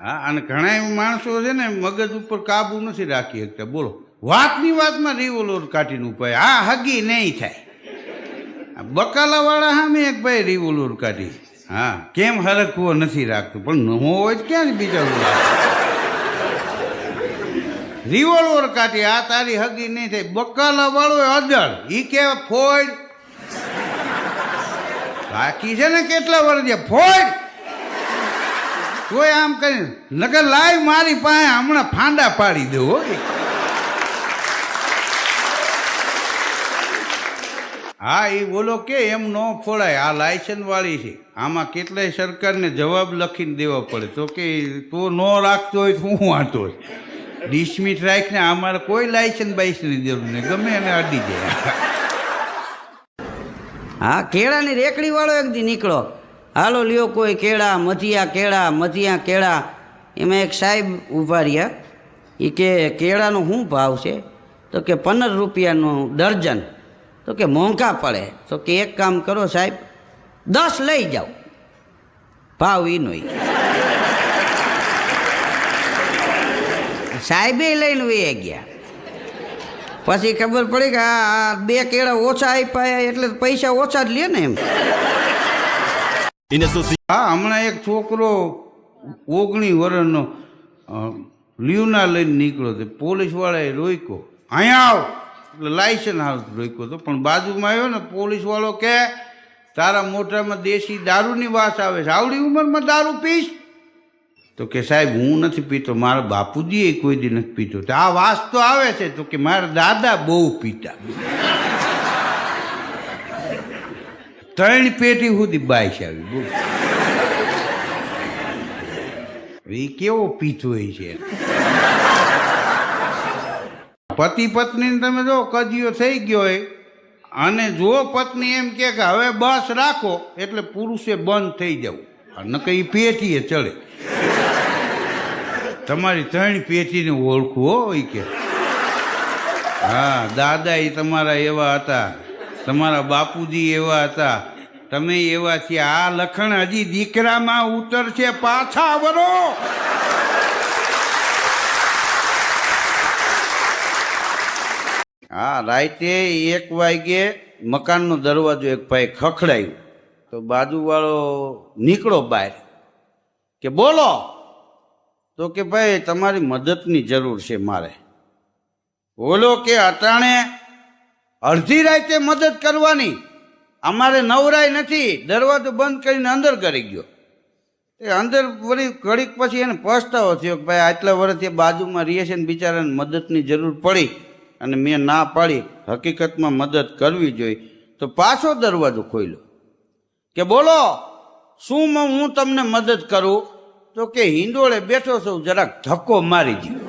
હા, અને ઘણા એવા માણસો છે ને મગજ ઉપર કાબુ નથી રાખી શકતા. બોલો, વાતની વાતમાં રિવોલ્વર કાઢીને ઉપાય. આ હગી નહીં થાય. બકાલાવાળા સામે એક ભાઈ રિવોલ્વર કાઢી. હા, કેમ હરખવો નથી રાખતું, પણ ન હોય તો ક્યાં બિચારું રિવોલ્વર કાઢી. આ તારી હગી નહીં થાય. બકાલાવાળો અજળ ઈ કે ફોડ. બાકી છે ને કેટલા વર્ષ ફોડ કોઈ આમ કરી નગર લાઈ મારી પાસે હમણાં ફાંડા પાડી દેવો. હા, એ બોલો કે એમ ન ફોડાય. આ લાયસન્સ વાળી છે. આમાં કેટલાય સરકારને જવાબ લખીને દેવા પડે. તો કે તો ન રાખતો હોય તો હું વાંધો હોય, ડિસમિસ રાખીને અમારે કોઈ લાયસન્સ બાઇસની જરૂર નહીં, ગમે એને અડી જાય. હા, કેળાની રેકડી વાળો એક દી નીકળો. હાલો લ્યો કોઈ કેળા, મધીયા કેળા. એમાં એક સાહેબ ઊભા રહ્યા. એ કે કેળાનો શું ભાવ છે? તો કે 15 રૂપિયાનું દર્જન. તો કે મોંઘા પડે. તો કે એક કામ કરો સાહેબ, 10 લઈ જાઓ. ભાવ એનો સાહેબે લઈને વહી ગયા. પછી ખબર પડી કે આ 2 કેળા ઓછા આપ્યા એટલે પૈસા ઓછા જ લે ને એમ. હા, હમણાં એક છોકરો 19 વર્ષનો લીવના લઈને નીકળ્યો હતો. પોલીસવાળાએ રોક્યો. અહીંયા આવ એટલે લાયસન્સ હાથ રોક્યો હતો. પણ બાજુમાં આવ્યો ને પોલીસવાળો કે તારા મોઢામાં દેશી દારૂની વાસ આવે છે, આવડી ઉંમરમાં દારૂ પીશ? તો કે સાહેબ હું નથી પીતો, મારા બાપુજીએ કોઈ દી નથી પીતો. તો આ વાસ તો આવે છે. તો કે મારા દાદા બહુ પીતા, 3 પેટી સુધી બાઈશ આવી. બોલ, એ કેવો પીતો હોય છે. પતિ પત્નીને તમે જો કજિયો થઈ ગયો હોય, અને જો પત્ની એમ કે હવે બસ રાખો એટલે પુરુષે બંધ થઈ જવું, નકર એ પેટીએ ચડે. તમારી 3 પેટીને ઓળખવું હોય કે હા, દાદા એ તમારા એવા હતા, તમારા બાપુજી એવા હતા, તમે એવા છીએ. આ લખણ હજી દીકરામાં ઉતરશે, પાછા વરો. હા, રાતે 1 વાગ્યે મકાનનો દરવાજો એક ભાઈ ખખડાયું. તો બાજુવાળો નીકળો બહાર કે બોલો. તો કે ભાઈ તમારી મદદની જરૂર છે મારે. બોલો કે અટાણે અડધી રાતે મદદ કરવાની, અમારે નવરાય નથી. દરવાજો બંધ કરીને અંદર કરી ગયો. એ અંદર વળી ઘડીક પછી એને પસ્તાવો થયો કે ભાઈ આટલા વર્ષથી બાજુમાં રહીએ છે ને બિચારાને મદદની જરૂર પડી અને મેં ના પાડી. હકીકતમાં મદદ કરવી જોઈએ. તો પાછો દરવાજો ખોલ્યો કે બોલો શું હું તમને મદદ કરું? તો કે હિંડોળે બેઠો છું, જરાક ધક્કો મારી ગયો.